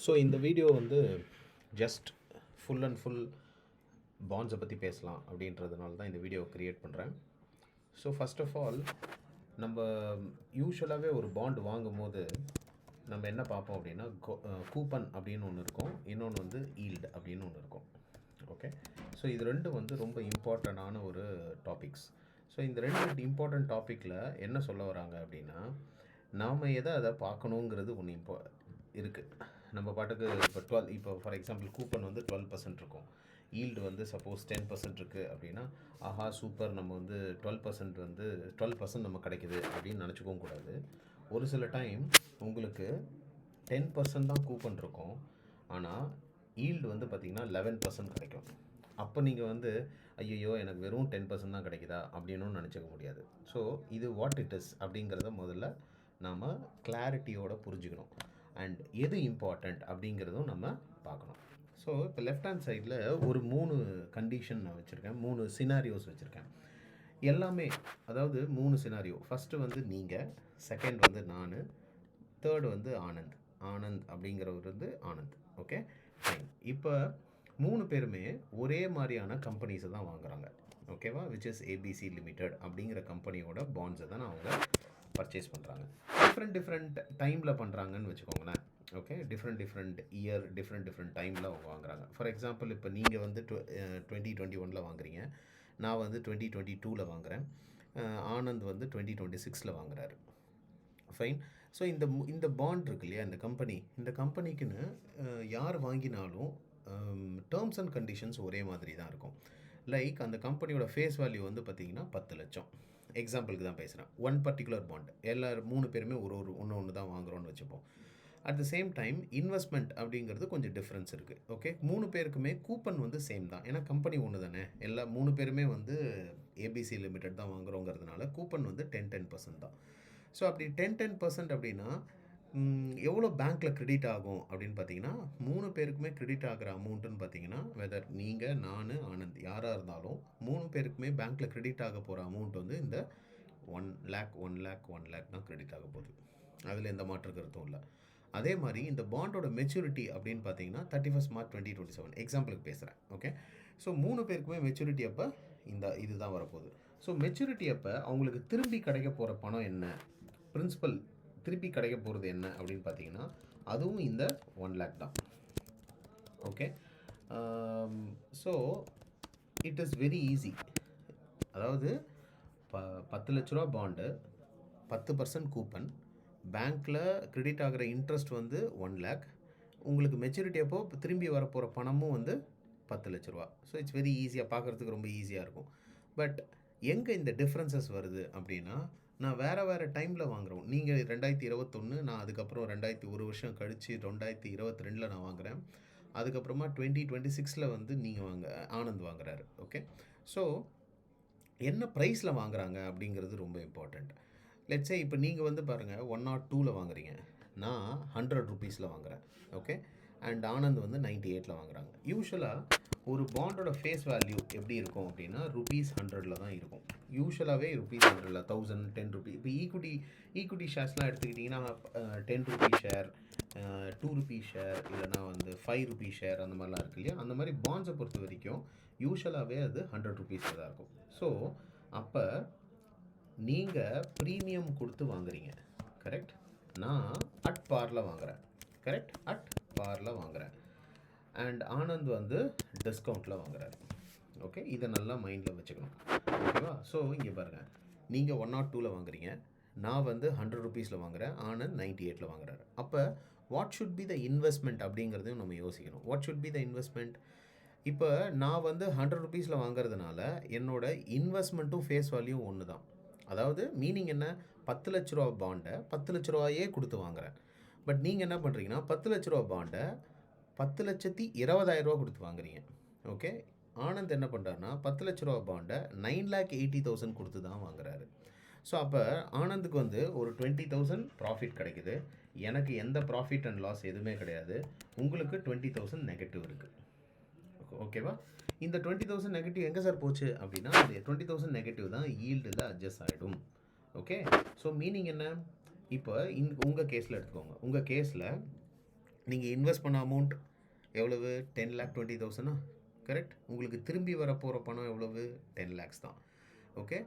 So இந்த video வந்து just full and full பாண்ட்ஸை பற்றி பேசலாம் அப்படின்றதுனால தான் இந்த வீடியோ க்ரியேட் பண்ணுறேன். ஸோ ஃபஸ்ட் ஆஃப் ஆல் நம்ம யூஸ்வலாகவே ஒரு பாண்ட் வாங்கும் போது நம்ம என்ன பார்ப்போம் அப்படின்னா கூப்பன் அப்படின்னு ஒன்று இருக்கும், இன்னொன்று வந்து ஈல்டு அப்படின்னு ஒன்று இருக்கும். ஓகே, ஸோ இது ரெண்டும் வந்து ரொம்ப இம்பார்ட்டண்டான ஒரு டாபிக்ஸ். ஸோ இந்த ரெண்டு இம்பார்ட்டண்ட் டாப்பிக்கில் என்ன சொல்ல வராங்க அப்படின்னா, நாம் எதை அதை பார்க்கணுங்கிறது ஒன்று இருக்குது. நம்ம பாட்டுக்கு இப்போ ஃபார் எக்ஸாம்பிள் கூப்பன் வந்து 12% இருக்கும், ஈல்டு வந்து சப்போஸ் 10% இருக்குது அப்படின்னா, ஆஹா சூப்பர், நம்ம வந்து 12% வந்து 12% நம்ம கிடைக்குது அப்படின்னு நினச்சிக்கவும் கூடாது. ஒரு சில டைம் உங்களுக்கு 10% தான் கூப்பன் இருக்கும், ஆனால் ஈல்டு வந்து பார்த்திங்கன்னா 11% கிடைக்கும். அப்போ நீங்கள் வந்து ஐயோ எனக்கு வெறும் 10% தான் கிடைக்குதா அப்படின்னு நினச்சிக்க முடியாது. ஸோ இது வாட் இட் இஸ் அப்படிங்கிறத முதல்ல நாம் கிளாரிட்டியோடு புரிஞ்சுக்கணும். அண்ட் எது இம்பார்ட்டண்ட் அப்படிங்கிறதும் நம்ம பார்க்கணும். ஸோ இப்போ லெஃப்ட் ஹேண்ட் சைடில் ஒரு 3 கண்டிஷன் நான் வச்சுருக்கேன், 3 சினாரியோஸ் வச்சுருக்கேன். எல்லாமே அதாவது 3 சினாரியோ. ஃபஸ்ட்டு வந்து நீங்கள், செகண்ட் வந்து நான், தேர்டு வந்து ஆனந்த் அப்படிங்கிறவர் வந்து ஆனந்த். Okay fine. இப்போ 3 பேருமே ஒரே மாதிரியான கம்பெனிஸை தான் வாங்குகிறாங்க. ஓகேவா, விச் இஸ் ஏபிசி லிமிடெட் அப்படிங்கிற கம்பெனியோட பாண்ட்ஸை தான் அவங்க பர்ச்சேஸ் பண்ணுறாங்க. டிஃப்ரெண்ட் டைமில் பண்ணுறாங்கன்னு வச்சுக்கோங்களேன். ஓகே, டிஃப்ரெண்ட் இயர் டிஃப்ரெண்ட் டைமில் அவங்க வாங்குறாங்க. ஃபார் எக்ஸாம்பிள் இப்போ நீங்கள் வந்து 2021 வாங்குறீங்க, நான் வந்து 2022 வாங்குகிறேன், ஆனந்த் வந்து 2026 வாங்குறாரு. ஃபைன். ஸோ இந்த பாண்ட் இருக்கு இல்லையா, இந்த கம்பெனிக்குன்னு யார் வாங்கினாலும் டேர்ம்ஸ் அண்ட் கண்டிஷன்ஸ் ஒரே மாதிரி தான் இருக்கும். லைக் அந்த கம்பெனியோட ஃபேஸ் வேல்யூ வந்து பார்த்திங்கன்னா 10 லட்சம். எக்ஸாம்பிளுக்கு தான் பேசுகிறேன். ஒன் பர்டிகுலர் பாண்ட் எல்லாரும் 3 பேருமே ஒன்று தான் வாங்குகிறோன்னு வச்சுப்போம். At the same time investment அப்படிங்கிறது கொஞ்சம் டிஃப்ரென்ஸ் இருக்குது. ஓகே, 3 பேருக்குமே கூப்பன் வந்து சேம் தான், ஏன்னா கம்பெனி ஒன்று தானே. 3 பேருமே வந்து ஏபிசி லிமிடெட் தான் வாங்குகிறோங்கிறதுனால கூப்பன் வந்து 10% தான். ஸோ அப்படி 10% அப்படின்னா எவ்வளோ பேங்க்கில் கிரெடிட் ஆகும் அப்படின்னு பார்த்தீங்கன்னா, 3 பேருக்குமே கிரெடிட் ஆகிற அமௌண்ட்டுன்னு பார்த்தீங்கன்னா, வெதர் நீங்கள், நான், ஆனந்த் யாராக இருந்தாலும் 3 பேருக்குமே பேங்க்கில் கிரெடிட் ஆக போகிற அமௌண்ட் வந்து இந்த 1 lakh தான் கிரெடிட் ஆக போகுது. அதில் எந்த மாற்று கருத்தும் இல்லை. அதே மாதிரி இந்த பாண்டோட மெச்சூரிட்டி அப்படின்னு பார்த்தீங்கன்னா 31 March 2027 எக்ஸாம்பிளுக்கு பேசுகிறேன். ஓகே, ஸோ 3 பேருக்குமே மெச்சூரிட்டி அப்போ இதுதான் வரப்போகுது. ஸோ மெச்சூரிட்டி அப்போ அவங்களுக்கு திரும்பி கிடைக்க போகிற பணம் என்ன, பிரின்சிபல் திருப்பி கிடைக்க போகிறது என்ன அப்படின்னு பார்த்தீங்கன்னா, அதுவும் இந்த 1 lakh தான். Okay, so it is very easy. அதாவது 10 லட்ச ரூபா பாண்டு, 10% கூப்பன், பேங்க்கில் கிரெடிட் ஆகிற இன்ட்ரெஸ்ட் வந்து 1 lakh, உங்களுக்கு மெச்சூரிட்டி அப்போ திரும்பி வரப்போகிற பணமும் வந்து 10 லட்ச ரூபா. ஸோ இட்ஸ் வெரி ஈஸியாக, பார்க்குறதுக்கு ரொம்ப ஈஸியாக இருக்கும். பட் எங்கே இந்த டிஃப்ரென்சஸ் வருது அப்படின்னா, நான் வேறு டைமில் வாங்குகிறோம். நீங்கள் 2021, நான் அதுக்கப்புறம் 1 வருஷம் கழித்து 2022 நான் வாங்குகிறேன். அதுக்கப்புறமா 2026 வந்து நீங்கள் ஆனந்த் வாங்குறாரு. ஓகே, ஸோ என்ன ப்ரைஸில் வாங்குறாங்க அப்படிங்கிறது ரொம்ப இம்பார்ட்டண்ட். லெட்ஸே இப்போ நீங்கள் வந்து பாருங்கள் 102 வாங்குறீங்க, நான் 100 rupeesல வாங்குகிறேன். ஓகே, அண்ட் ஆனந்த் வந்து 98 வாங்குறாங்க. யூஸ்வலாக ஒரு பாண்டோட ஃபேஸ் வேல்யூ எப்படி இருக்கும் அப்படின்னா ₹100 தான் இருக்கும். யூஸ்வலாகவே ₹100, 1000, 10 rupees. இப்போ ஈக்குவிட்டி ஷேர்ஸ்லாம் எடுத்துக்கிட்டிங்கன்னா 10 rupees ஷேர், 2 rupees ஷேர், இல்லைனா வந்து 5 rupees ஷேர், அந்த மாதிரிலாம் இருக்கு இல்லையா. அந்த மாதிரி பாண்ட்ஸை பொறுத்த வரைக்கும் யூஸ்வலாகவே அது 100 rupees தான் இருக்கும். ஸோ அப்போ நீங்கள் ப்ரீமியம் கொடுத்து வாங்குறீங்க, கரெக்ட். நான் அட் பார்ல வாங்குகிறேன், கரெக்ட், அட் பார்ல வாங்குகிறேன். அண்ட் ஆனந்த் வந்து டிஸ்கவுண்ட்டில் வாங்குறாரு. ஓகே, இதை நல்லா மைண்டில் வச்சுக்கணும். ஓகேவா. ஸோ இங்கே பாருங்கள், நீங்கள் 102 வாங்குறீங்க, நான் வந்து 100 rupeesல வாங்குகிறேன், ஆனந்த் 98 வாங்குறாரு. அப்போ what should be the investment அப்படிங்கிறதையும் நம்ம யோசிக்கணும். What should be the investment? இப்போ நான் வந்து 100 rupeesல வாங்குறதுனால என்னோட இன்வெஸ்ட்மெண்ட்டும் ஃபேஸ் வேல்யூ ஒன்று தான். அதாவது மீனிங் என்ன, 10 லட்ச ரூபா பாண்டை 10 லட்ச ரூபாயே கொடுத்து வாங்குகிறேன். பட் நீங்கள் என்ன பண்ணுறீங்கன்னா 10 லட்ச ரூபா பாண்டை 10,20,000 கொடுத்து வாங்குறீங்க. ஓகே, ஆனந்த் என்ன பண்ணுறாருன்னா 10 லட்ச ரூபா பாண்டை 9,80,000 கொடுத்து தான் வாங்குறாரு. ஸோ அப்போ ஆனந்துக்கு வந்து ஒரு 20,000 ப்ராஃபிட் கிடைக்குது, எனக்கு எந்த ப்ராஃபிட் அண்ட் லாஸ் எதுவுமே கிடையாது, உங்களுக்கு 20,000 நெகட்டிவ் இருக்குது. ஓகேவா. இந்த 20,000 நெகட்டிவ் எங்கே சார் போச்சு அப்படின்னா, இந்த 20,000 நெகட்டிவ் தான் ஈல்டில் அட்ஜஸ்ட் ஆகிடும். ஓகே, ஸோ மீனிங் என்ன, இப்போ உங்கள் கேஸில் எடுத்துக்கோங்க. உங்கள் கேஸில் நீங்கள் இன்வெஸ்ட் பண்ண அமௌண்ட் எவ்வளவு 10,20,000 கரெக்ட். உங்களுக்கு திரும்பி வரப்போகிற பணம் எவ்வளவு 10 lakhs தான். ஓகே,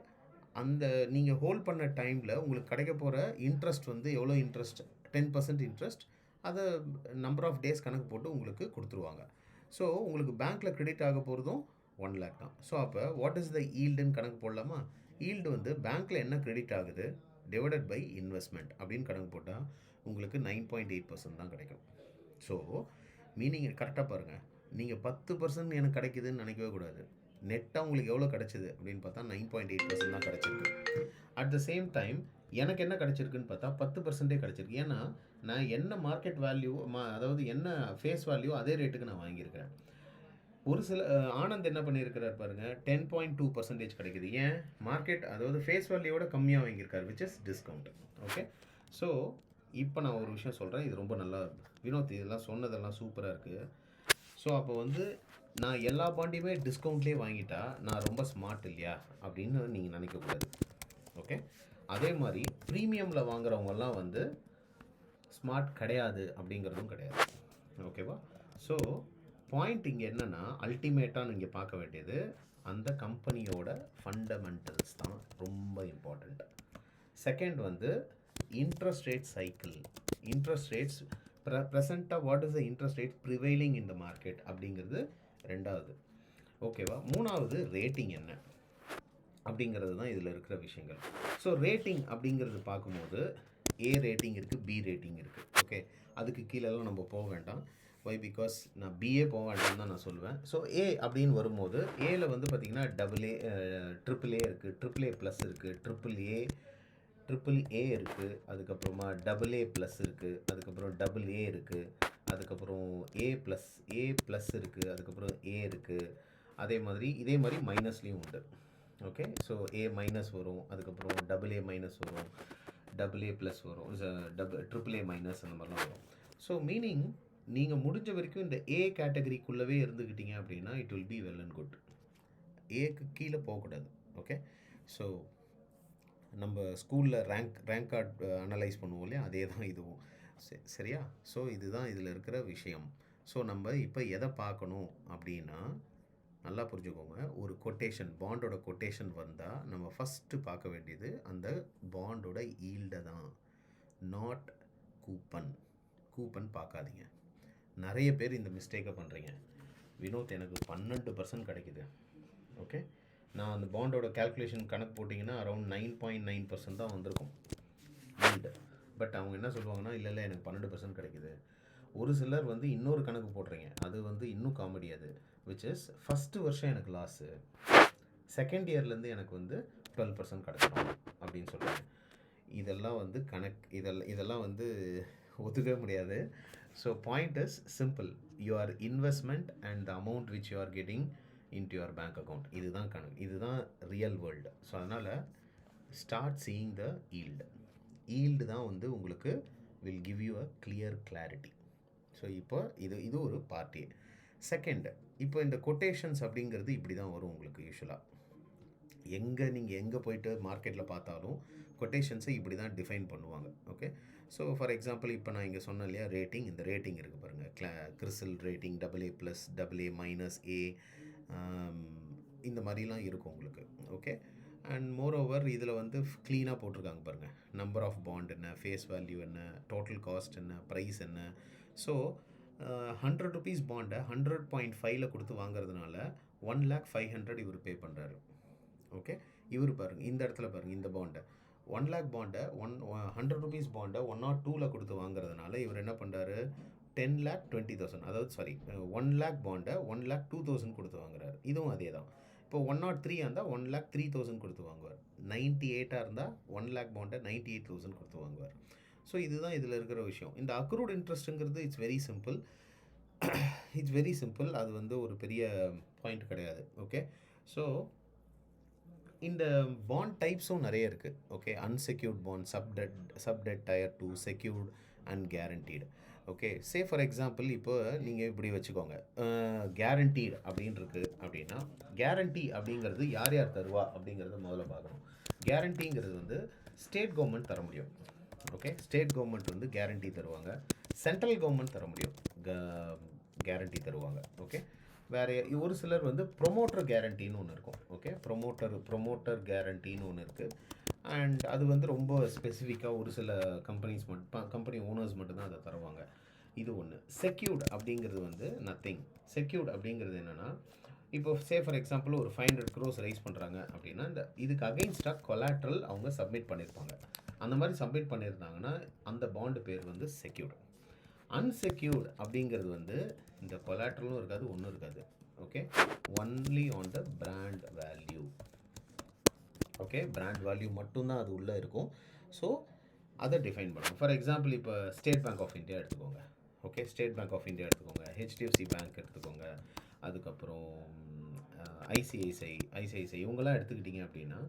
அந்த நீங்கள் ஹோல்ட் பண்ண டைமில் உங்களுக்கு கிடைக்க போகிற இன்ட்ரெஸ்ட் வந்து எவ்வளோ இன்ட்ரெஸ்ட், 10% இன்ட்ரெஸ்ட். அதை நம்பர் ஆஃப் டேஸ் கணக்கு போட்டு உங்களுக்கு கொடுத்துருவாங்க. ஸோ உங்களுக்கு பேங்க்கில் கிரெடிட் ஆக போகிறதும் 1 lakh தான். ஸோ அப்போ வாட் இஸ் த ஈல்டுன்னு கணக்கு போடலாமா? ஈல்டு வந்து பேங்க்கில் என்ன கிரெடிட் ஆகுது டிவைடட் பை இன்வெஸ்ட்மெண்ட் அப்படின்னு கணக்கு போட்டால் உங்களுக்கு 9.8% தான் கிடைக்கும். ஸோ மீனிங் கரெக்டாக பாருங்கள், நீங்கள் 10% எனக்கு கிடைக்குதுன்னு நினைக்கவே கூடாது. நெட்டாக உங்களுக்கு எவ்வளோ கிடச்சிது அப்படின்னு பார்த்தா 9.8% தான் கிடச்சிருக்கு. அட் த சேம் டைம் எனக்கு என்ன கிடச்சிருக்குன்னு பார்த்தா 10% கிடச்சிருக்கு. ஏன்னா நான் என்ன மார்க்கெட் வேல்யூ அதாவது என்ன ஃபேஸ் வேல்யூ அதே ரேட்டுக்கு நான் வாங்கியிருக்கிறேன். ஒரு சில ஆனந்த் என்ன பண்ணியிருக்கிறார் பாருங்கள், 10.2% கிடைக்குது. ஏன்? மார்க்கெட் அதாவது ஃபேஸ் வேல்யூவோட கம்மியாக வாங்கியிருக்காரு, which is discount. Okay, so இப்போ நான் ஒரு விஷயம் சொல்கிறேன், இது ரொம்ப நல்லா வினோத் இதெல்லாம் சொன்னதெல்லாம் சூப்பராக இருக்குது. ஸோ அப்போ வந்து நான் எல்லா பாண்டையுமே டிஸ்கவுண்ட்லேயே வாங்கிட்டா நான் ரொம்ப ஸ்மார்ட் இல்லையா அப்படின்னு நீங்கள் நினைக்கக்கூடாது. ஓகே, அதே மாதிரி ப்ரீமியமில் வாங்குறவங்கெல்லாம் வந்து ஸ்மார்ட் கிடையாது அப்படிங்கிறதும் கிடையாது. ஓகேவா? ஸோ பாயிண்ட் இங்கே என்னென்னா, அல்டிமேட்டாக நீங்கள் பார்க்க வேண்டியது அந்த கம்பெனியோட ஃபண்டமெண்டல்ஸ் தான் ரொம்ப இம்பார்ட்டண்ட். செகண்ட் வந்து interest rate cycle. Interest rates ப்ரெசண்ட்டாக what is the interest rate prevailing in the market அப்படிங்கிறது ரெண்டாவது. ஓகேவா? மூணாவது ரேட்டிங் என்ன அப்படிங்கிறது தான் இதில் இருக்கிற விஷயங்கள். ஸோ ரேட்டிங் அப்படிங்கிறது பார்க்கும்போது ஏ ரேட்டிங் இருக்குது, பி ரேட்டிங் இருக்குது. ஓகே, அதுக்கு கீழெல்லாம் நம்ம போக வேண்டாம். வை? பிகாஸ் நான் பிஏ போக வேண்டாம் தான் நான் சொல்லுவேன். ஸோ ஏ அப்படின்னு வரும்போது ஏல வந்து பார்த்திங்கன்னா AA, AAA இருக்குது, AAA+ இருக்குது, ட்ரிபிள் ஏ இருக்குது, அதுக்கப்புறமா AA+ இருக்குது, அதுக்கப்புறம் AA இருக்குது, அதுக்கப்புறம் A+ இருக்குது, அதுக்கப்புறம் ஏ இருக்குது. இதே மாதிரி மைனஸ்லேயும் உண்டு. ஓகே, ஸோ A- வரும், அதுக்கப்புறம் AA- வரும், AA+ வரும், AAA- அந்த மாதிரிலாம் வரும். ஸோ மீனிங் நீங்கள் முடிஞ்ச வரைக்கும் இந்த ஏ கேட்டகரிக்குள்ளவே இருந்துக்கிட்டீங்க அப்படின்னா it will be well and good. ஏக்கு கீழே போகக்கூடாது. ஓகே, ஸோ நம்ம ஸ்கூலில் ரேங்க் கார்டு அனலைஸ் பண்ணுவோம் இல்லையா, அதே தான் இதுவும். சரியா? ஸோ இதுதான் இதில் இருக்கிற விஷயம். ஸோ நம்ம இப்போ எதை பார்க்கணும் அப்படின்னா நல்லா புரிஞ்சுக்கோங்க. ஒரு கொட்டேஷன், பாண்டோட கொட்டேஷன் வந்தால் நம்ம ஃபஸ்ட்டு பார்க்க வேண்டியது அந்த பாண்டோட ஈல்டை தான், நாட் கூப்பன் பார்க்காதீங்க. நிறைய பேர் இந்த மிஸ்டேக்கை பண்ணுறீங்க. வினோத் எனக்கு 12% கிடைக்குது. ஓகே, நான் அந்த பாண்டோட கேல்குலேஷன் கணக்கு போட்டிங்கன்னா அரௌண்ட் 9.9% தான் வந்திருக்கும் ஈல்டு. பட் அவங்க என்ன சொல்லுவாங்கன்னா, இல்லை எனக்கு 12% கிடைக்குது. ஒரு சிலர் வந்து இன்னொரு கணக்கு போடுறீங்க, அது வந்து இன்னும் காமெடி. அது விச் இஸ் ஃபஸ்ட்டு வருஷம் எனக்கு லாஸு, செகண்ட் இயர்லேருந்து எனக்கு வந்து 12% கிடைச்சிடும் அப்படின்னு சொல்கிறாங்க. இதெல்லாம் வந்து இதெல்லாம் வந்து ஒத்துக்கவே முடியாது. So point is simple. Your investment and the amount which you are getting into your bank account, இதுதான் கணக்கு, இதுதான் ரியல் வேர்ல்டு. ஸோ அதனால் ஸ்டார்ட் சீயிங் த ஈல்டு தான் வந்து உங்களுக்கு will give you a clear clarity. So இப்போ இது ஒரு பார்ட்டி. செகண்ட், இப்போ இந்த கொட்டேஷன்ஸ் அப்படிங்கிறது இப்படி தான் வரும் உங்களுக்கு யூஸ்வலாக. நீங்கள் எங்கே போயிட்டு மார்க்கெட்டில் பார்த்தாலும் கொட்டேஷன்ஸை இப்படி தான் டிஃபைன் பண்ணுவாங்க. ஓகே, ஸோ ஃபார் எக்ஸாம்பிள் இப்போ நான் இங்கே சொன்னேன் இல்லையா, ரேட்டிங். இந்த ரேட்டிங் இருக்குது பாருங்கள், கிறிசல் ரேட்டிங் AA+, AA-A, இந்த மாதிரிலாம் இருக்கும் உங்களுக்கு. ஓகே, அண்ட் மோர் ஓவர் இதில் வந்து க்ளீனாக போட்டிருக்காங்க பாருங்கள், நம்பர் ஆஃப் பாண்ட் என்ன, ஃபேஸ் வேல்யூ என்ன, டோட்டல் காஸ்ட் என்ன, ப்ரைஸ் என்ன. ஸோ 100 rupees பாண்டை 100.5 கொடுத்து வாங்குறதுனால 1,05,000 இவர் பே பண்ணுறாரு. ஓகே, இவர் பாருங்கள் இந்த இடத்துல பாருங்கள், இந்த பாண்டை 1 lakh பாண்டை 100 rupees பாண்டை 102 கொடுத்து வாங்குறதுனால இவர் என்ன பண்ணுறாரு, 10,20,000, அதாவது 1 lakh பாண்டை 1,02,000 கொடுத்து வாங்குறாரு. இதுவும் அதே தான். இப்போ 103 இருந்தால் 1,03,000 கொடுத்து வாங்குவார். 98 இருந்தால் 1 lakh பாண்டை 98,000 கொடுத்து வாங்குவார். ஸோ இதுதான் இதில் இருக்கிற விஷயம். இந்த அக்ரூட் இன்ட்ரெஸ்ட்டுங்கிறது இட்ஸ் வெரி சிம்பிள். அது வந்து ஒரு பெரிய பாயிண்ட் கிடையாது. ஓகே, ஸோ இந்த பாண்ட் டைப்ஸும் நிறைய இருக்குது. Okay, unsecured bond, sub-debt tier 2, secured and guaranteed. Okay, say for example இப்போ நீங்கள் இப்படி வச்சுக்கோங்க, கேரண்டீடு அப்படின்னு இருக்குது அப்படின்னா, கேரண்டி அப்படிங்கிறது யார் தருவா அப்படிங்கிறத முதல்ல பார்க்கணும். கேரண்டிங்கிறது வந்து ஸ்டேட் கவர்மெண்ட் தர முடியும். ஓகே, ஸ்டேட் கவர்மெண்ட் வந்து கேரண்டி தருவாங்க. சென்ட்ரல் கவர்மெண்ட் தர முடியும், கேரண்டி தருவாங்க. ஓகே, வேறு ஒரு சிலர் வந்து ப்ரொமோட்டர் கேரண்டின்னு ஒன்று இருக்கும். ஓகே, ப்ரொமோட்டர் கேரண்டின்னு ஒன்று இருக்குது. அண்ட் அது வந்து ரொம்ப ஸ்பெசிஃபிக்காக ஒரு சில கம்பெனி ஓனர்ஸ் மட்டும்தான் அதை தருவாங்க. இது ஒன்று. செக்யூர்டு அப்படிங்கிறது வந்து நத்திங். செக்யூர்டு அப்படிங்கிறது என்னென்னா, இப்போ ஃபார் எக்ஸாம்பிள் ஒரு 500 crores ரைஸ் பண்ணுறாங்க அப்படின்னா, இதுக்கு அகெயின்ஸ்டாக கொலாட்ரல் அவங்க சப்மிட் பண்ணியிருப்பாங்க. அந்த மாதிரி சப்மிட் பண்ணியிருந்தாங்கன்னா அந்த பாண்டு பேர் வந்து செக்யூர்டு. அன்செக்யூர்டு அப்படிங்கிறது வந்து இந்த கொலாட்ரலும் இருக்காது, ஒன்றும் இருக்காது. Okay, only on the brand value. Okay, brand value மட்டும்தான் அது உள்ளே இருக்கும். ஸோ அதை டிஃபைன் பண்ணணும். ஃபார் எக்ஸாம்பிள் இப்போ ஸ்டேட் பேங்க் ஆஃப் இந்தியா எடுத்துக்கோங்க. ஓகே, ஸ்டேட் பேங்க் ஆஃப் இந்தியா எடுத்துக்கோங்க, ஹெச்டிஎஃப்சி பேங்க் எடுத்துக்கோங்க, அதுக்கப்புறம் ஐசிஐசிஐ இவங்கெல்லாம் எடுத்துக்கிட்டிங்க அப்படின்னா,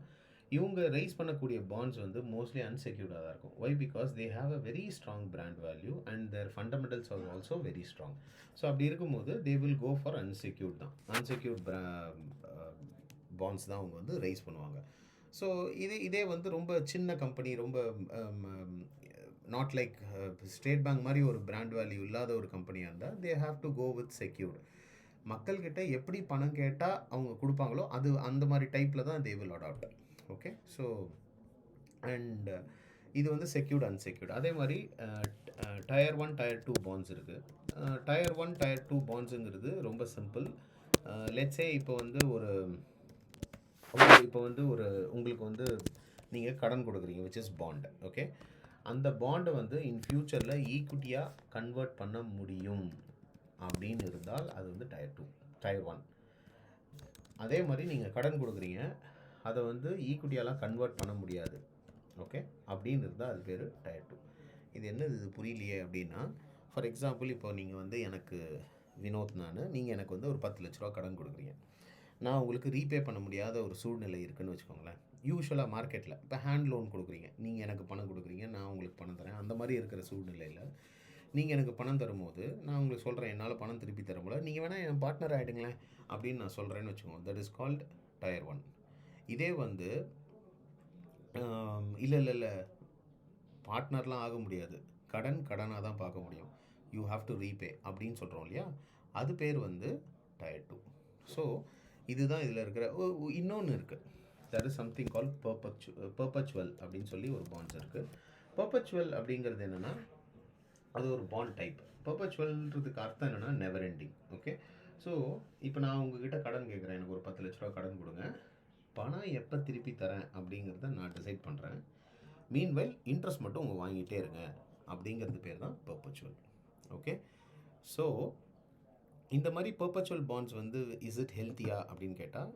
இவங்க ரைஸ் பண்ணக்கூடிய பாண்ட்ஸ் வந்து மோஸ்ட்லி அன்செக்யூர்டாக தான் இருக்கும். Why? Because they have a very strong brand value and their fundamentals are also very strong. So அப்படி இருக்கும்போது they will go for unsecured தான். அன்செக்யூர்ட் பாண்ட்ஸ் தான் அவங்க வந்து ரைஸ் பண்ணுவாங்க. ஸோ இதே வந்து ரொம்ப சின்ன கம்பெனி, ரொம்ப நாட் லைக் ஸ்டேட் பேங்க் மாதிரி ஒரு பிராண்ட் வேல்யூ இல்லாத ஒரு கம்பெனியாக இருந்தால் they have to go with secured. மக்கள்கிட்ட எப்படி பணம் கேட்டால் அவங்க கொடுப்பாங்களோ அது அந்த மாதிரி டைப்பில் தான் they will adopt. Okay, so and இது வந்து செக்யூர்டு அன்செக்யூர்டு. அதே மாதிரி டயர் 1 டயர் 2 பாண்ட்ஸ் இருக்குது. டயர் 1 டயர் 2 பாண்ட்ஸுங்கிறது ரொம்ப சிம்பிள். லெட்ஸே இப்போ வந்து உங்களுக்கு வந்து நீங்கள் கடன் கொடுக்குறீங்க, விச் இஸ் பாண்ட். ஓகே, அந்த பாண்டை வந்து இன் ஃப்யூச்சரில் ஈக்விட்டியாக கன்வெர்ட் பண்ண முடியும் அப்படின்னு இருந்தால் அது வந்து டயர் 1. அதே மாதிரி நீங்கள் கடன் கொடுக்குறீங்க, அதை வந்து ஈக்விட்டியாலாம் கன்வெர்ட் பண்ண முடியாது, ஓகே, அப்படின்னு இருந்தால் அது பேர் டயர் 2. இது புரியலையே அப்படின்னா, ஃபார் எக்ஸாம்பிள் இப்போ நீங்கள் வந்து எனக்கு வினோத், நீங்கள் எனக்கு வந்து ஒரு 10 லட்ச ரூபா கடன் கொடுக்குறீங்க. நான் உங்களுக்கு ரீபே பண்ண முடியாத ஒரு சூழ்நிலை இருக்குதுன்னு வச்சுக்கோங்களேன். யூஸ்வலாக மார்க்கெட்டில் இப்போ ஹேண்ட் லோன் கொடுக்குறீங்க, நீங்கள் எனக்கு பணம் கொடுக்குறீங்க, நான் உங்களுக்கு பணம் தரேன். அந்த மாதிரி இருக்கிற சூழ்நிலையில் நீங்கள் எனக்கு பணம் தரும்போது நான் உங்களுக்கு சொல்கிறேன், என்னால் பணம் திருப்பி தர முடியல, நீங்கள் வேணால் என் பார்ட்னர் ஆகிடுங்களேன் அப்படின்னு நான் சொல்கிறேன்னு வச்சுக்கோங்க. That is called tier 1. இதே வந்து இல்லை பார்ட்னர்லாம் ஆக முடியாது, கடனாக தான் பார்க்க முடியும், யூ ஹாவ் டு ரீபே அப்படின்னு சொல்கிறோம் இல்லையா, அது பேர் வந்து டயர் 2. ஸோ இதுதான் இதில் இருக்கிற இன்னொன்று இருக்குது. That is something call perpetual அப்படின்னு சொல்லி ஒரு பாண்ட்ஸ் இருக்குது. பெர்பச்சுவல் அப்படிங்கிறது என்னென்னா, அது ஒரு பாண்ட் டைப். பெர்பச்சுவல்ன்றதுக்கு அர்த்தம் என்னென்னா நெவர் எண்டிங். ஓகே, ஸோ இப்போ நான் உங்ககிட்ட கடன் கேட்குறேன், எனக்கு ஒரு 10 லட்ச ரூபா கடன் கொடுங்க, பணம் எப்போ திருப்பி தரேன் அப்படிங்கிறத நான் டிசைட் பண்ணுறேன். மீன்வைல் இன்ட்ரெஸ்ட் மட்டும் உங்கள் வாங்கிட்டே இருங்க அப்படிங்கிறது பேர் தான் பெர்பச்சுவல். ஓகே, ஸோ இந்த மாதிரி பெர்பச்சுவல் பாண்ட்ஸ் வந்து இஸ் இட் ஹெல்த்தியா அப்படின்னு கேட்டால்,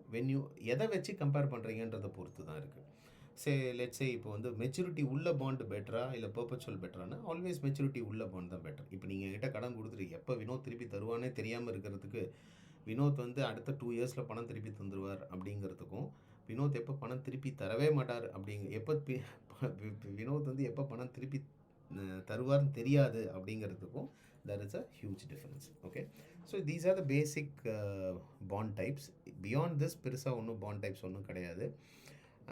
எதை வச்சு கம்பேர் பண்ணுறீங்கன்றதை பொறுத்து தான் இருக்குது. லெட்ஸே இப்போ வந்து மெச்சூரிட்டி உள்ள பாண்டு பெட்டரா இல்லை பெர்பச்சுவல் பெட்டரானா, ஆல்வேஸ் மெச்சூரிட்டி உள்ள பாண்ட் தான் பெட்டர். இப்போ நீங்கள் கிட்ட கடன் கொடுத்துட்டு எப்போ வினோத் திருப்பி தருவானே தெரியாமல் இருக்கிறதுக்கு, வினோத் வந்து அடுத்த 2 இயர்ஸில் பணம் திருப்பி தந்துடுவார் அப்படிங்கிறதுக்கும், வினோத் எப்போ பணம் திருப்பி தரவே மாட்டார் வினோத் வந்து எப்போ பணம் திருப்பி தருவார்னு தெரியாது அப்படிங்கிறதுக்கும் there is a huge difference. Okay, so these are the basic bond types. Beyond this பெருசா ஒன்றும் bond types ஒன்றும் கிடையாது.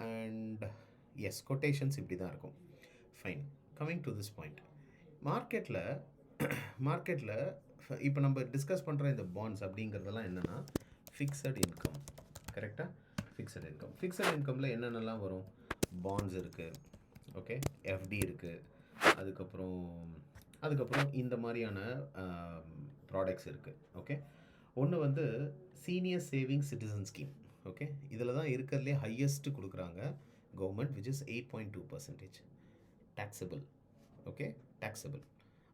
And yes, quotations இப்படி தான் இருக்கும். Fine, coming to this point, மார்க்கெட்டில் இப்போ நம்ம டிஸ்கஸ் பண்ணுற இந்த பாண்ட்ஸ் அப்படிங்கிறதெல்லாம் என்னென்னா ஃபிக்ஸட் இன்கம். கரெக்டாக? ஃபிக்ஸட் இன்கமில் என்னென்னலாம் வரும்? பாண்ட்ஸ் இருக்குது, ஓகே, எஃப்டி இருக்குது, அதுக்கப்புறம் இந்த மாதிரியான ப்ராடக்ட்ஸ் இருக்குது. ஓகே, ஒன்று வந்து senior saving citizen scheme. Okay, இதில் தான் இருக்கிறதுலே ஹையஸ்ட்டு கொடுக்குறாங்க government, which is 8.2% taxable. Okay, taxable,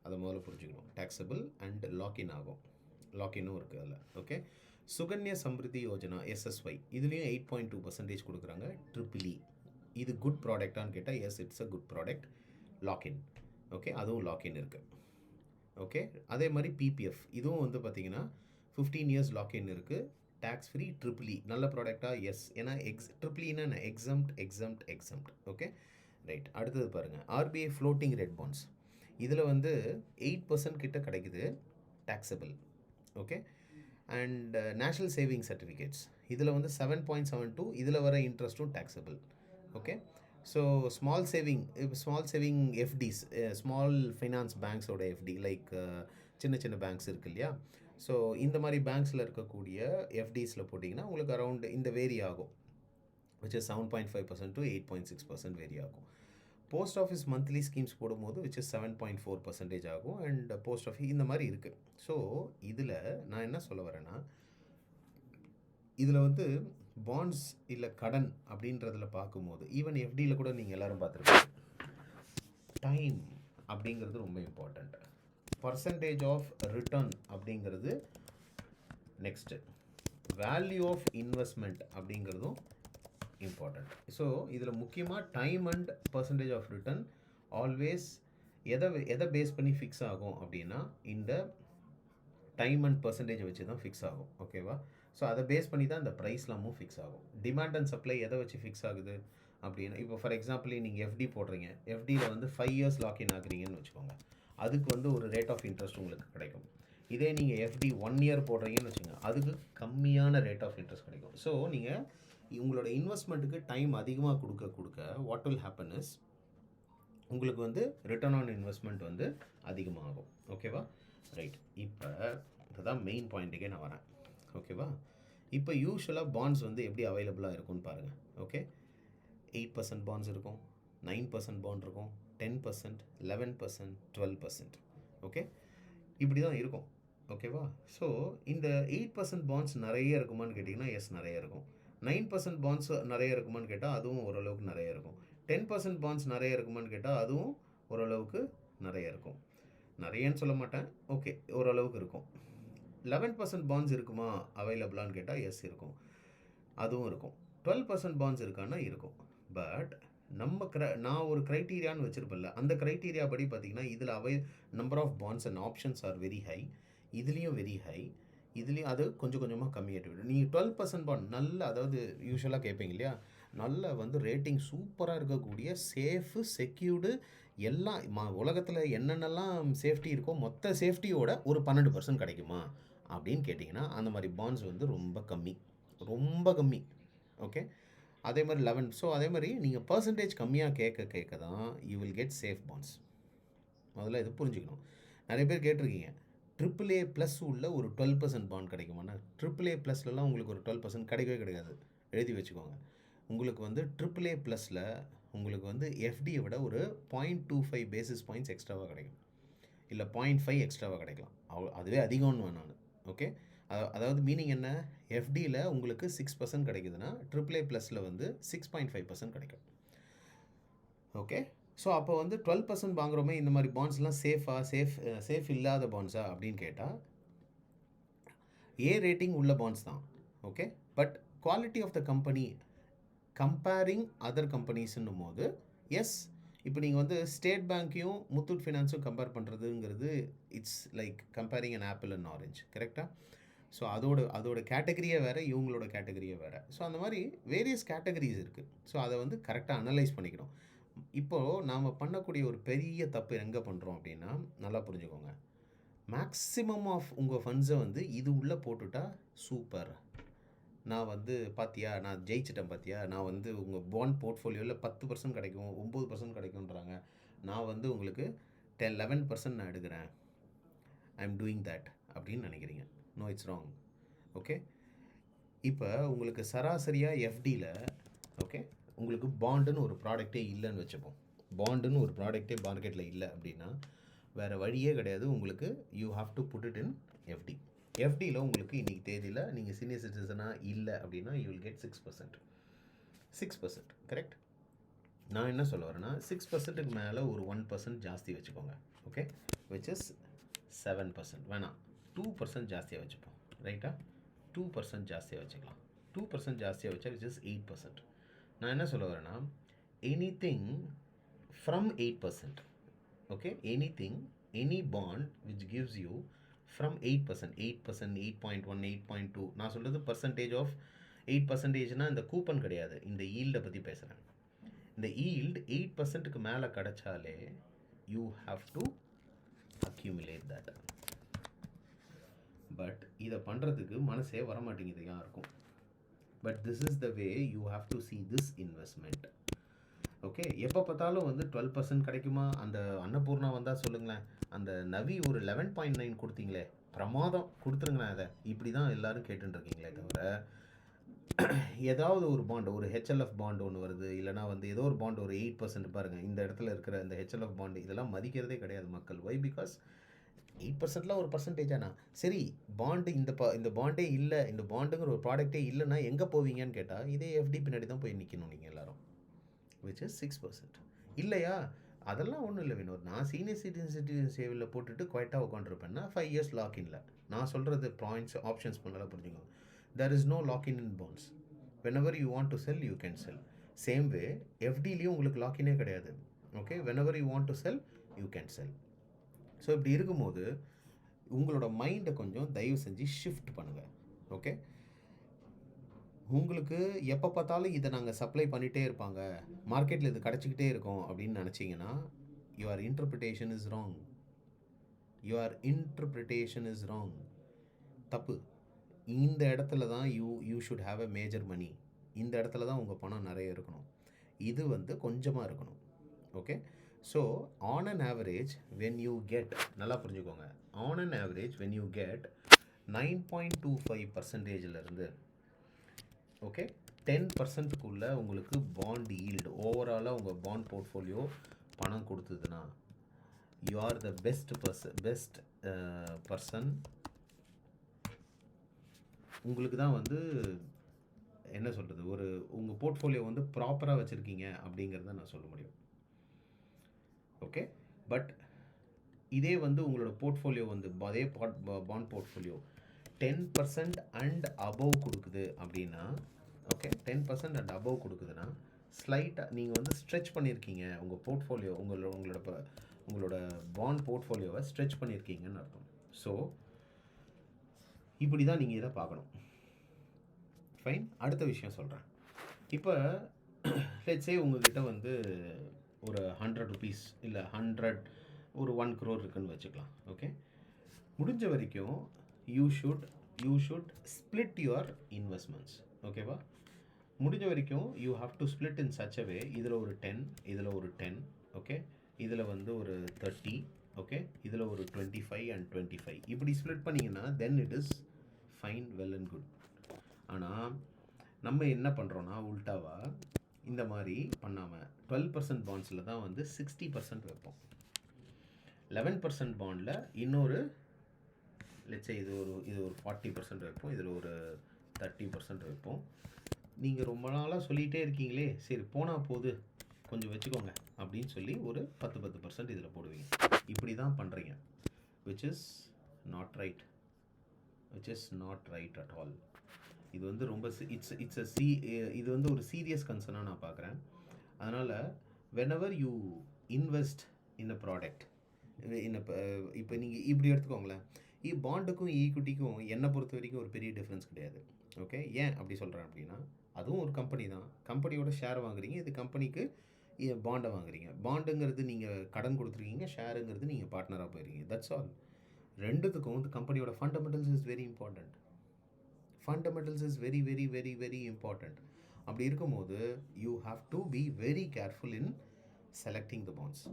அதை முதல்ல புரிஞ்சுக்கணும். டேக்ஸபிள் அண்ட் லாக்இன் ஆகும், லாக்இன்னும் இருக்குது அதில். ஓகே, சுகன்யா சம்ருதி யோஜனா SSY, இதுலேயும் 8.2% கொடுக்குறாங்க. ட்ரிபிள் இது குட் ப்ராடக்டான்னு கேட்டால் yes, it's a good product. Lock in, okay, அதுவும் லாக்இன் இருக்குது. ஓகே, அதே மாதிரி PPF, இதுவும் வந்து பார்த்திங்கன்னா 15 இயர்ஸ் லாக்இன் இருக்குது, டேக்ஸ் ஃப்ரீ. ட்ரிபிள் நல்ல ப்ராடக்டாக? எஸ், ஏன்னா ட்ரிபிள்னா எக்ஸம்ட். Okay, right. அடுத்தது பாருங்கள், RBI ஃப்ளோட்டிங் ரேட் பாண்ட்ஸ். இதில் வந்து 8% கிட்ட கிடைக்குது, taxable. Okay, and national saving certificates, இதில் வந்து 7.72, இதில் வர இன்ட்ரெஸ்ட்டும் taxable. Okay, so small saving FDs, small finance பேங்க்ஸோட எஃப்டி லைக் சின்ன சின்ன பேங்க்ஸ் இருக்கு இல்லையா? ஸோ இந்த மாதிரி பேங்க்ஸில் இருக்கக்கூடிய எஃப்டிஸில் போட்டிங்கன்னா உங்களுக்கு அரவுண்ட் இந்த வேரி ஆகும், which is 7.5% to 8.6% வேரி ஆகும். போஸ்ட் ஆஃபீஸ் மந்த்லி ஸ்கீம்ஸ் போடும்போது which is 7.4% ஆகும். அண்ட் போஸ்ட் ஆஃபீஸ் இந்த மாதிரி இருக்குது. ஸோ இதில் நான் என்ன சொல்ல வரேன்னா, இதில் வந்து பாண்ட்ஸ் இல்லை கடன் அப்படின்றதில் பார்க்கும்போது ஈவன் எஃப்டியில் கூட நீங்கள் எல்லோரும் பார்த்துருக்கீங்க, டைம் அப்படிங்கிறது ரொம்ப இம்பார்ட்டண்ட். பர்சன்டேஜ் ஆஃப் ரிட்டர்ன் அப்படிங்கிறது நெக்ஸ்ட்டு, வேல்யூ ஆஃப் இன்வெஸ்ட்மெண்ட் அப்படிங்கிறதும் இம்பார்ட்டண்ட். ஸோ இதில் முக்கியமாக time and percentage of return always எதை பேஸ் பண்ணி ஃபிக்ஸ் ஆகும் அப்படின்னா இந்த டைம் அண்ட் பர்சன்டேஜை வச்சு தான் ஃபிக்ஸ் ஆகும். ஓகேவா? ஸோ அதை பேஸ் பண்ணி தான் இந்த ப்ரைஸ்லாமும் ஃபிக்ஸ் ஆகும். டிமாண்ட் அண்ட் சப்ளை எதை வச்சு ஃபிக்ஸ் ஆகுது அப்படின்னா, இப்போ ஃபார் எக்ஸாம்பிள் நீங்கள் எஃப்டி போடுறீங்க, எஃப்டியில் வந்து 5 இயர்ஸ் லாக்இன் ஆகுறீங்கன்னு வச்சுக்கோங்க, அதுக்கு வந்து ஒரு ரேட் ஆஃப் இன்ட்ரெஸ்ட் உங்களுக்கு கிடைக்கும். இதே நீங்கள் எஃப்டி 1 இயர் போடுறீங்கன்னு வச்சுக்கோங்க, அதுக்கு கம்மியான ரேட் ஆஃப் இன்ட்ரெஸ்ட் கிடைக்கும். ஸோ நீங்கள் உங்களோட இன்வெஸ்ட்மெண்ட்டுக்கு டைம் அதிகமாக கொடுக்க வாட் வில் ஹேப்பன் இஸ் உங்களுக்கு வந்து ரிட்டர்ன் ஆன் இன்வெஸ்ட்மெண்ட் வந்து அதிகமாகும். ஓகேவா? ரைட். இப்போ தான் மெயின் பாயிண்ட்டுக்கே நான் வரேன். ஓகேவா? இப்போ யூஸ்வலாக பாண்ட்ஸ் வந்து எப்படி அவைலபிளாக இருக்கும்னு பாருங்கள். ஓகே, 8% பாண்ட்ஸ் இருக்கும், 9% பாண்ட் இருக்கும், 10%, 11%, 12%. ஓகே, இப்படி தான் இருக்கும். ஓகேவா? ஸோ இந்த 8% பாண்ட்ஸ் நிறைய இருக்குமான்னு கேட்டிங்கன்னா எஸ், நிறைய இருக்கும். 9% பாண்ட்ஸ் நிறைய இருக்குமான்னு கேட்டால் அதுவும் ஓரளவுக்கு நிறைய இருக்கும். 10% பாண்ட்ஸ் நிறைய இருக்குமான்னு கேட்டால் அதுவும் ஓரளவுக்கு நிறைய இருக்கும். நிறையன்னு சொல்ல மாட்டேன், ஓகே, ஓரளவுக்கு இருக்கும். 11% பாண்ட்ஸ் இருக்குமா அவைலபிளான்னு கேட்டால் எஸ், இருக்கும், அதுவும் இருக்கும். 12% பாண்ட்ஸ் இருக்கான்னா இருக்கும். பட் நான் ஒரு க்ரைட்டீரியான்னு வச்சுருப்பேன்ல, அந்த க்ரைட்டீரியா படி பார்த்தீங்கன்னா இதில் number of bonds and options are very high, இதுலேயும் வெரி ஹை, இதுலேயும் அது கொஞ்சம் கொஞ்சமாக கம்மியாகிட்டு விடும். நீங்கள் 12% பாண்ட் நல்ல, அதாவது யூஸ்வலாக கேட்பீங்க இல்லையா, நல்ல வந்து ரேட்டிங் சூப்பராக இருக்கக்கூடிய சேஃபு செக்யூர்டு எல்லாம் உலகத்தில் என்னென்னலாம் சேஃப்டி இருக்கோ மொத்த சேஃப்டியோட ஒரு 12% கிடைக்குமா அப்படின்னு கேட்டிங்கன்னா அந்த மாதிரி பாண்ட்ஸ் வந்து ரொம்ப கம்மி. ஓகே, அதே மாதிரி 11. ஸோ அதே மாதிரி நீங்கள் பர்சன்டேஜ் கம்மியாக கேட்க தான் you will get safe bonds. முதல்ல இது புரிஞ்சுக்கணும். நிறைய பேர் கேட்டிருக்கீங்க AAA ப்ளஸ் உள்ள ஒரு 12% பாண்ட் கிடைக்குமாண்ணா? AAA ப்ளஸ்லலாம் உங்களுக்கு ஒரு 12% கிடைக்கவே கிடைக்காது, எழுதி வச்சுக்கோங்க. உங்களுக்கு வந்து AAA ப்ளஸில் உங்களுக்கு வந்து எஃப்டியை விட ஒரு 0.25 பேசிஸ் பாயிண்ட்ஸ் எக்ஸ்ட்ராவாக கிடைக்கும், இல்லை 0.5 எக்ஸ்ட்ராவாக கிடைக்கலாம். அதுவே அதிகம்னு நான். ஓகே, அதாவது மீனிங் என்ன, எஃப்டியில் உங்களுக்கு 6% கிடைக்குதுன்னா AAA ப்ளஸில் வந்து 6.5% கிடைக்கும். ஓகே, ஸோ அப்போ வந்து 12% வாங்குறோமே, இந்த மாதிரி பாண்ட்ஸ்லாம் சேஃப் இல்லாத பாண்ட்ஸா அப்படின்னு கேட்டால் ஏ ரேட்டிங் உள்ள பாண்ட்ஸ் தான். Okay, but quality of the company comparing other கம்பெனிஸ்ன்னும் போது எஸ், இப்போ நீங்கள் வந்து ஸ்டேட் பேங்க்கையும் முத்தூட் ஃபினான்ஸும் கம்பேர் பண்ணுறதுங்கிறது it's like comparing an apple and orange, கரெக்டாக? ஸோ அதோட கேட்டகரியே வேறு, இவங்களோட கேட்டகரியே வேறு. ஸோ அந்த மாதிரி வேரியஸ் கேட்டகரிஸ் இருக்குது. ஸோ அதை வந்து கரெக்டாக அனலைஸ் பண்ணிக்கணும். இப்போது நாம் பண்ணக்கூடிய ஒரு பெரிய தப்பு எங்கே பண்ணுறோம் அப்படின்னா, நல்லா புரிஞ்சுக்கோங்க, மேக்ஸிமம் ஆஃப் உங்கள் ஃபண்ட்ஸை வந்து இது உள்ளே போட்டுட்டா சூப்பர், நான் வந்து பார்த்தியா நான் ஜெயிச்சிட்டேன், பார்த்தியா நான் வந்து உங்கள் பாண்ட் போர்ட்ஃபோலியோவில் 10% கிடைக்கும், 9% கிடைக்கும்ன்றாங்க, நான் வந்து உங்களுக்கு 11% நான் எடுக்கிறேன், ஐ எம் டூயிங் தட் அப்படின்னு நினைக்கிறீங்க. No, it's wrong. ஓகே, இப்போ உங்களுக்கு சராசரியாக எஃப்டியில் ஓகே உங்களுக்கு பாண்டுன்னு ஒரு ப்ராடக்டே இல்லைன்னு வச்சுப்போம், பாண்டுன்னு ஒரு ப்ராடக்டே மார்க்கெட்டில் இல்லை அப்படின்னா வேறு வழியே கிடையாது, உங்களுக்கு you have to put it in FD. எஃப்டியில் உங்களுக்கு இன்றைக்கி தேதியில் நீங்கள் சீனியர் சிட்டிசனாக இல்லை அப்படின்னா யூ வில் கெட் 6%, கரெக்ட்? நான் என்ன சொல்ல வரேன்னா 6%க்கு மேலே ஒரு 1% ஜாஸ்தி வச்சுக்கோங்க. Okay, which is 7%. வேணாம், 2% ஜாஸ்தியாக வச்சுப்போம், ரைட்டா? 2% ஜாஸ்தியாக வச்சுக்கலாம். 2% ஜாஸ்தியாக வச்சா விச் இஸ் 8%. நான் என்ன சொல்ல வரேன்னா anything from 8%, okay, any bond which gives you from 8%, 8.1, 8.2. நான் சொல்கிறது பர்சன்டேஜ் ஆஃப் 8%. இந்த கூப்பன் கிடையாது, இந்த ஈல்டை பற்றி பேசுகிறேன். இந்த ஈல்டு 8%க்கு மேலே கிடைச்சாலே you have to accumulate that. But இதை பண்ணுறதுக்கு மனசே வரமாட்டேங்குது யாருக்கும். But this is the way you have to see this investment. Okay, எப்போ பார்த்தாலும் வந்து 12% கிடைக்குமா? அந்த அன்னபூர்ணா வந்தால் சொல்லுங்களேன். அந்த நவி ஒரு 11.9 கொடுத்தீங்களே, பிரமாதம், கொடுத்துருங்கண்ணா அதை. இப்படி தான் எல்லாரும் கேட்டுருக்கீங்களே தவிர, ஏதாவது ஒரு பாண்ட், ஒரு ஹெச்எல்எஃப் பாண்ட் ஒன்று வருது, இல்லைனா வந்து ஏதோ ஒரு பாண்ட் ஒரு 8% பாருங்கள், இந்த இடத்துல இருக்கிற இந்த ஹெச்எல்எஃப் பாண்டு இதெல்லாம் மதிக்கிறதே கிடையாது மக்கள். வை? பிகாஸ் 8%லாம் ஒரு பர்சன்டேஜாண்ணா. சரி, பாண்டு இந்த பாண்டே இல்லை, இந்த பாண்டுங்கிற ஒரு ப்ராடக்ட்டே இல்லைன்னா எங்கே போவீங்கன்னு கேட்டால், இதே எஃப்டி பின்னாடி தான் போய் நிற்கணும் நீங்கள் எல்லாரும், விச் இஸ் 6%. இல்லையா? அதெல்லாம் ஒன்றும் இல்லை வினோத். நான் சீனியர் சிட்டிசன் சேவில் போட்டுட்டு குவைட்டாக உட்காந்துருப்பேன்னா 5 இயர்ஸ் லாக்இன்ல. நான் சொல்கிறது பாயிண்ட்ஸ் ஆப்ஷன்ஸ் பண்ணலாம், புரிஞ்சுக்கோங்க. there is no lock-in in bonds. whenever you want to sell you can sell. same way FDலையும் உங்களுக்கு லாக்இனே கிடையாது. Okay, whenever you want to sell you can sell. So இப்படி இருக்கும்போது உங்களோட மைண்டை கொஞ்சம் தயவு செஞ்சு ஷிஃப்ட் பண்ணுங்கள். ஓகே, உங்களுக்கு எப்போ பார்த்தாலும் இதை நாங்கள் சப்ளை பண்ணிகிட்டே இருப்பாங்க, மார்க்கெட்டில் இது கிடச்சிக்கிட்டே இருக்கும் அப்படின்னு நினச்சிங்கன்னா, your interpretation is wrong. Your interpretation is wrong. தப்பு. இந்த இடத்துல தான் you should have a major money. இந்த இடத்துல தான் உங்கள் பணம் நிறைய இருக்கணும். இது வந்து கொஞ்சமாக இருக்கணும். Okay, so on an average when you get, நல்லா புரிஞ்சுக்கோங்க, on an average when you get 9.25%, okay, 10%க்குள்ளே உங்களுக்கு பாண்ட் ஈல்டு ஓவராலாக உங்கள் பாண்ட் போர்ட்ஃபோலியோ பணம் கொடுத்ததுன்னா, you are the best person. உங்களுக்கு தான் வந்து என்ன சொல்கிறது, ஒரு உங்கள் போர்ட்ஃபோலியோ வந்து ப்ராப்பராக வச்சுருக்கீங்க அப்படிங்கிறத நான் சொல்ல முடியும். ஓகே, பட் இதே வந்து உங்களோட போர்ட்ஃபோலியோ வந்து அதே பாண்ட் போர்ட்ஃபோலியோ 10% அண்ட் அபவ் கொடுக்குது அப்படின்னா, ஓகே, 10% அண்ட் அபவ் கொடுக்குதுன்னா ஸ்லைட்டாக நீங்கள் வந்து ஸ்ட்ரெச் பண்ணியிருக்கீங்க உங்கள் போர்ட்ஃபோலியோ, உங்களோட பாண்ட் போர்ட்ஃபோலியோவை ஸ்ட்ரெச் பண்ணியிருக்கீங்கன்னு அர்த்தம். ஸோ இப்படி தான் நீங்கள் இதை பார்க்கணும். ஃபைன், அடுத்த விஷயம் சொல்கிறேன். இப்போ லெட்ஸ் சே உங்கள்கிட்ட வந்து ஒரு 100 rupees இல்லை ஒரு 1 crore இருக்குன்னு வச்சுக்கலாம். ஓகே, முடிஞ்ச வரைக்கும் you should split your investments. ஓகேவா? முடிஞ்ச வரைக்கும் you have to split in such a way, இதில் ஒரு 10, இதில் ஒரு 10, ஓகே, இதில் வந்து ஒரு 30, ஓகே, இதில் ஒரு 25 and 25, இப்படி ஸ்ப்ளிட் பண்ணிங்கன்னா then it is fine, well and good. ஆனால் நம்ம என்ன பண்ணுறோன்னா உல்டாவா இந்த மாதிரி பண்ணாமல் 12% பாண்ட்ஸில் தான் வந்து 60% வைப்போம். 11% பாண்டில் இன்னொரு லெட்ஸே இது ஒரு 40% வைப்போம், இதில் ஒரு 30% வைப்போம். நீங்கள் ரொம்ப நாளாக சொல்லிகிட்டே இருக்கீங்களே, சரி போனால் போது கொஞ்சம் வச்சுக்கோங்க அப்படின்னு சொல்லி ஒரு 10% இதில் போடுவீங்க. இப்படி தான் பண்ணுறீங்க, which is not right at all. இது வந்து ரொம்ப இது வந்து ஒரு சீரியஸ் கன்சர்னாக நான் பார்க்குறேன். அதனால் whenever you invest in a product, இப்போ நீங்கள் இப்படி எடுத்துக்கோங்களேன், பாண்டுக்கும் ஈக்விட்டிக்கும் என்னை பொறுத்த வரைக்கும் ஒரு பெரிய டிஃப்ரென்ஸ் கிடையாது. ஓகே, ஏன் அப்படி சொல்கிறேன் அப்படின்னா, அதுவும் ஒரு கம்பெனி தான், கம்பெனியோட ஷேர் வாங்குறீங்க, இது கம்பெனிக்கு பாண்டை வாங்குறீங்க. பாண்டுங்கிறது நீங்கள் கடன் கொடுத்துருக்கீங்க, ஷேருங்கிறது நீங்கள் பார்ட்னராக போயிருக்கீங்க, தட்ஸ் ஆல். ரெண்டுத்துக்கும் வந்து கம்பெனியோட fundamentals is very important. Very important. அப்படி இருக்கும்போது you have to be very careful in selecting the bonds.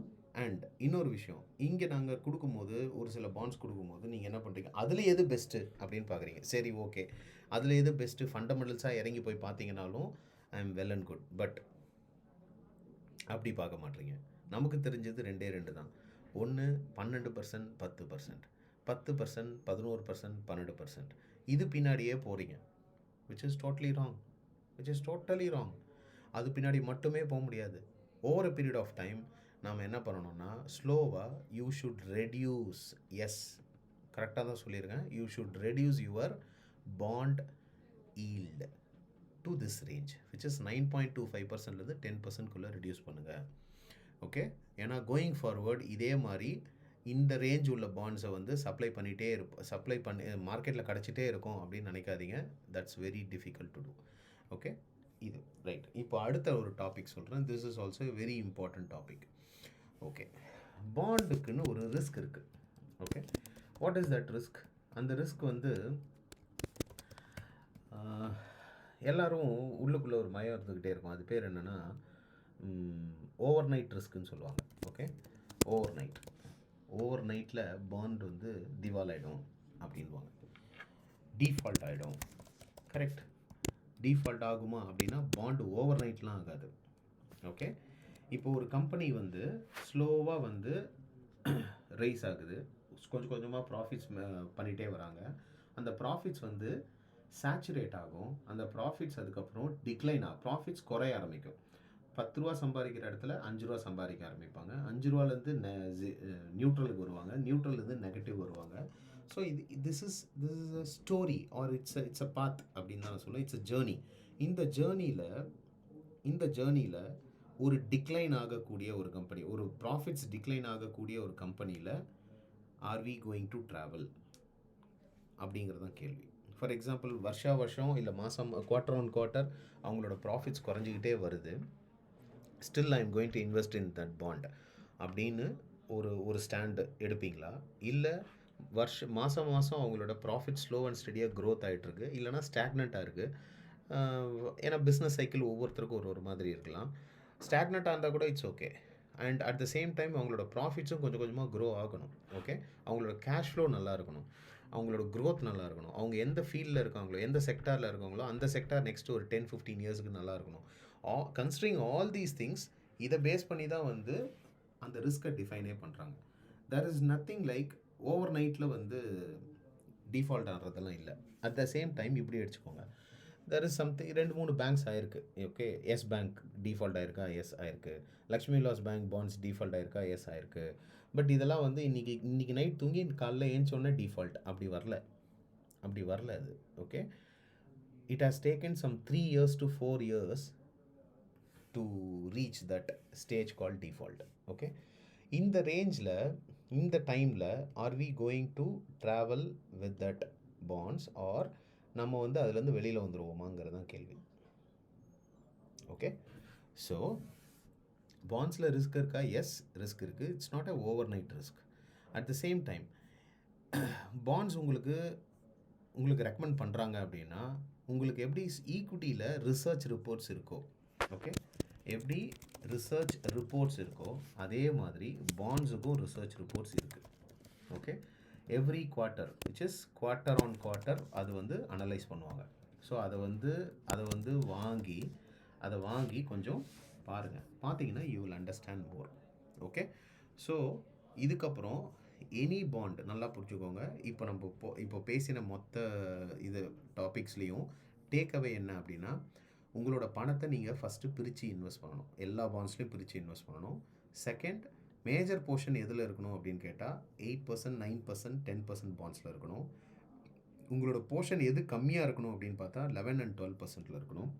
And இன்னொரு விஷயம், இங்கே நாங்கள் கொடுக்கும்போது ஒரு சில பாண்ட்ஸ் கொடுக்கும்போது நீங்கள் என்ன பண்ணுறீங்க, அதில் எது பெஸ்ட்டு அப்படின்னு பார்க்குறீங்க. சரி, ஓகே, அதில் எது பெஸ்ட்டு ஃபண்டமெண்டல்ஸாக இறங்கி போய் பார்த்தீங்கன்னாலும் I am well and good. But அப்படி பார்க்க மாட்டீங்க. நமக்கு தெரிஞ்சது 2 தான். ஒன்று 12%, 10%, 10%, 11%, 12%. இது பின்னாடியே போகிறீங்க, which is totally wrong. அது பின்னாடி மட்டுமே போக முடியாது. Over a period of time நாம் என்ன பண்ணணும்னா ஸ்லோவாக யூ ஷுட் ரெடியூஸ், எஸ் கரெக்டாக தான் சொல்லியிருக்கேன், you should reduce your bond yield to this range, which is 9.25%லேருந்து 10%க்குள்ளே ரெடியூஸ் பண்ணுங்கள். ஓகே, ஏன்னா கோயிங் ஃபார்வர்ட் இதே மாதிரி இந்த ரேஞ்ச் உள்ள பாண்ட்ஸை வந்து சப்ளை பண்ணி மார்க்கெட்டில் கிடச்சிட்டே இருக்கும் அப்படின்னு நினைக்காதீங்க. That's very difficult to do. Okay, இது ரைட். இப்போ அடுத்த ஒரு டாபிக் சொல்கிறேன். This is also very important topic. Okay, பாண்டுக்குன்னு ஒரு ரிஸ்க் இருக்குது. Okay, what is that risk? அந்த ரிஸ்க் வந்து எல்லோரும் உள்ளுக்குள்ளே ஒரு மயம் இருந்துக்கிட்டே இருக்கும். அது பேர் என்னென்னா ஓவர் நைட் ரிஸ்க்குன்னு சொல்லுவாங்க. ஓகே, ஓவர் நைட்டில் பாண்ட் வந்து திவாலாயிடும் அப்படின்வாங்க. டீஃபால்ட் ஆகிடும். கரெக்ட். டீஃபால்ட் ஆகுமா அப்படின்னா பாண்டு ஓவர் நைட்லாம் ஆகாது. ஓகே, இப்போ ஒரு கம்பெனி வந்து ஸ்லோவாக வந்து ரைஸ் ஆகுது, கொஞ்சம் கொஞ்சமாக ப்ராஃபிட்ஸ் பண்ணிகிட்டே வராங்க. அந்த ப்ராஃபிட்ஸ் வந்து சேச்சுரேட் ஆகும். அந்த ப்ராஃபிட்ஸ் அதுக்கப்புறம் டிக்ளைன் ஆகும், ப்ராஃபிட்ஸ் குறைய ஆரம்பிக்கும். 10 ரூபா சம்பாதிக்கிற இடத்துல 5 ரூபா சம்பாதிக்க ஆரம்பிப்பாங்க. 5 ரூபாலேருந்து நியூட்ரலுக்கு வருவாங்க, நியூட்ரல்லேருந்து நெகட்டிவ் வருவாங்க. So this is a story or it's a path அப்படின்னு தான் நான் சொல்லுவேன். It's a journey. இந்த ஜேர்னியில் ஒரு டிக்ளைன் ஆகக்கூடிய ஒரு கம்பெனி, ஒரு ப்ராஃபிட்ஸ் டிக்ளைன் ஆகக்கூடிய ஒரு கம்பெனியில் are we going to travel அப்படிங்கிறது தான் கேள்வி. ஃபார் எக்ஸாம்பிள் வருஷம் இல்லை மாதம், குவார்ட்டர் ஆன் குவார்ட்டர் அவங்களோட ப்ராஃபிட்ஸ் குறைஞ்சிக்கிட்டே வருது. Still I am going to invest in that bond அப்படின்னு ஒரு ஸ்டாண்டு எடுப்பீங்களா? இல்லை மாதம் அவங்களோட ப்ராஃபிட் ஸ்லோ அண்ட் ஸ்டடியாக க்ரோத் ஆகிட்டுருக்கு, இல்லைனா ஸ்டாக்னண்ட்டாக இருக்குது. ஏன்னா பிஸ்னஸ் சைக்கிள் ஒவ்வொருத்தருக்கும் ஒரு மாதிரி இருக்கலாம். ஸ்டாக்னண்ட்டாக இருந்தால் கூட it's okay. And at the same time அவங்களோட ப்ராஃபிட்ஸும் கொஞ்சம் கொஞ்சமாக க்ரோ ஆகணும். ஓகே, அவங்களோட கேஷ் ஃப்ளோ நல்லா இருக்கணும், அவங்களோட க்ரோத் நல்லா இருக்கணும், அவங்க எந்த ஃபீல்டில் இருக்காங்களோ, எந்த செக்டாரில் இருக்காங்களோ அந்த செக்டார் நெக்ஸ்ட் ஒரு 10-15 இயர்ஸுக்கு நல்லா இருக்கணும். கன்சிடரிங் ஆல் தீஸ் திங்ஸ், இதை பேஸ் பண்ணி தான் வந்து அந்த ரிஸ்க்கை டிஃபைனே பண்ணுறாங்க. There is nothing like over நைட்டில் வந்து டிஃபால்ட் ஆகிறதெல்லாம் இல்லை. அட் த சேம் டைம் இப்படி அடிச்சுக்கோங்க, தெர் இஸ் சம்திங் 2-3 பேங்க்ஸ் ஆயிருக்கு. ஓகே, எஸ் பேங்க் டிஃபால்ட் ஆயிருக்கா? எஸ் ஆயிருக்கு. Lakshmi Vilas Bank bonds default ஆயிருக்கா? எஸ் ஆயிருக்கு. பட் இதெல்லாம் வந்து இன்றைக்கி நைட் தூங்கி காலைல ஏஞ்சோடனே டிஃபால்ட் அப்படி வரல அது. Okay, it has taken some 3 years to 4 years to reach that stage call default. Okay, இந்த ரேஞ்சில், இந்த டைமில் are we going to travel with that bonds or நம்ம வந்து அதுலேருந்து வெளியில் வந்துடுவோமாங்கிறது தான் கேள்வி. ஓகே, ஸோ பாண்ட்ஸில் ரிஸ்க் இருக்கா? எஸ், ரிஸ்க் இருக்குது. It's not a overnight risk. At the same time bonds உங்களுக்கு ரெக்கமெண்ட் பண்ணுறாங்க அப்படின்னா, உங்களுக்கு எப்படி ஈக்விட்டியில் ரிசர்ச் ரிப்போர்ட்ஸ் இருக்கோ, ஓகே, எப்படி ரிசர்ச் ரிப்போர்ட்ஸ் இருக்கோ அதே மாதிரி பாண்ட்ஸுக்கும் ரிசர்ச் ரிப்போர்ட்ஸ் இருக்குது. Okay, every quarter which is quarter on quarter அது வந்து அனலைஸ் பண்ணுவாங்க. ஸோ அதை வந்து வாங்கி கொஞ்சம் பாருங்கள். பார்த்தீங்கன்னா you will understand more. Okay, so இதுக்கப்புறம் எனி பாண்ட் நல்லா புரிஞ்சுக்கோங்க. இப்போ பேசின மொத்த இது டாபிக்ஸ்லேயும் டேக் அவே என்ன அப்படின்னா, உங்களோட பணத்தை நீங்கள் ஃபஸ்ட்டு பிரித்து இன்வெஸ்ட் பண்ணணும். எல்லா பாண்ட்ஸ்லையும் பிரித்து இன்வெஸ்ட் பண்ணணும். செகண்ட், மேஜர் போர்ஷன் எதில் இருக்கணும் அப்படின்னு கேட்டால் 8%, 9%, 10% பாண்ட்ஸில் இருக்கணும். உங்களோட போர்ஷன் எது கம்மியாக இருக்கணும் அப்படின்னு பார்த்தா 11 and 12% இருக்கணும்.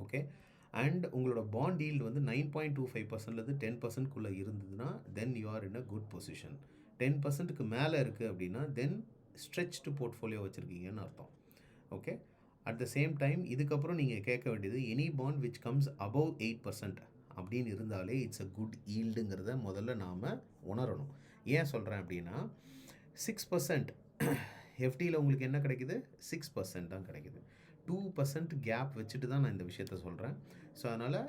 ஓகே, அண்ட் உங்களோட பாண்ட் ஈல்டு வந்து 9.25%லேருந்து 10%க்குள்ளே இருந்ததுன்னா then you are in a good position. 10%க்கு மேலே இருக்குது அப்படின்னா தென் ஸ்ட்ரெச்டு போர்ட்ஃபோலியோ வச்சுருக்கீங்கன்னு அர்த்தம். Okay, at the same time இதுக்கப்புறம் நீங்கள் கேட்க வேண்டியது, any bond which comes above 8% அப்படின்னு இருந்தாலே இட்ஸ் அ குட் ஈல்டுங்கிறத முதல்ல நாம் உணரணும். ஏன் சொல்கிறேன் அப்படின்னா, 6% எஃப்டியில் உங்களுக்கு என்ன கிடைக்குது? 6% தான் கிடைக்குது. 2% கேப் வச்சுட்டு தான் நான் இந்த விஷயத்த சொல்கிறேன். ஸோ அதனால்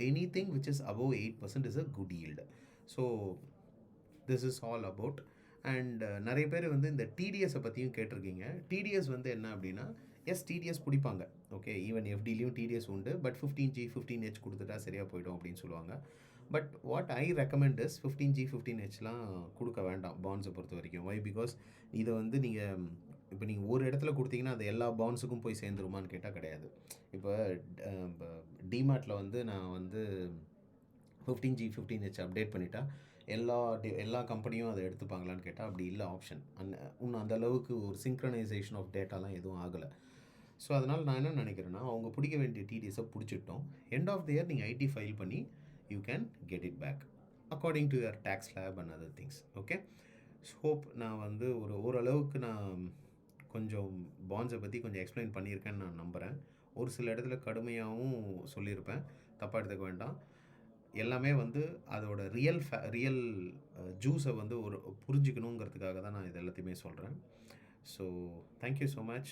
any thing which is above 8% is a good yield. So this is all about. And நிறைய பேர் வந்து இந்த டிடிஎஸை பற்றியும் கேட்டிருக்கீங்க. டிடிஎஸ் வந்து என்ன அப்படின்னா, எஸ் டிடிஎஸ் பிடிப்பாங்க. ஓகே, ஈவன் எஃப்டிலையும் டிடிஎஸ் உண்டு. பட் 15G 15H கொடுத்துட்டா சரியாக போய்டும் அப்படின்னு சொல்லுவாங்க. But what I recommend is 15G 15Hலாம் கொடுக்க வேண்டாம் பாண்ட்ஸை பொறுத்த வரைக்கும். வை? பிகாஸ் இதை வந்து நீங்கள் ஒரு இடத்துல கொடுத்தீங்கன்னா அது எல்லா பாண்ட்ஸுக்கும் போய் சேர்ந்துருமான்னு கேட்டால் கிடையாது. இப்போ டிமேட்டில் வந்து நான் வந்து 15G 15H அப்டேட் பண்ணிட்டா எல்லா கம்பெனியும் அதை எடுத்துப்பாங்களான்னு கேட்டால் அப்படி இல்லை ஆப்ஷன். இன்னும் அந்த அளவுக்கு ஒரு சிங்க்ரனைசேஷன் ஆஃப் டேட்டாலாம் எதுவும் ஆகலை. ஸோ அதனால் நான் என்ன நினைக்கிறேன்னா, அவங்க பிடிக்க வேண்டிய டிடிஎஸை பிடிச்சிட்டோம். எண்ட் ஆஃப் த இயர் நீங்கள் ஐடி ஃபைல் பண்ணி you can get it back according to your tax slab and other things. Okay, hope நான் வந்து ஓரளவுக்கு நான் கொஞ்சம் பாண்ட்ஸை பற்றி கொஞ்சம் எக்ஸ்பிளைன் பண்ணியிருக்கேன்னு நான் நம்புகிறேன். ஒரு சில இடத்துல கடுமையாகவும் சொல்லியிருப்பேன், தப்பாக எடுத்துக்க வேண்டாம். எல்லாமே வந்து அதோட ரியல் ஜூஸை வந்து புரிஞ்சுக்கணுங்கிறதுக்காக தான் நான் இது எல்லாத்தையுமே சொல்கிறேன். So thank you so much.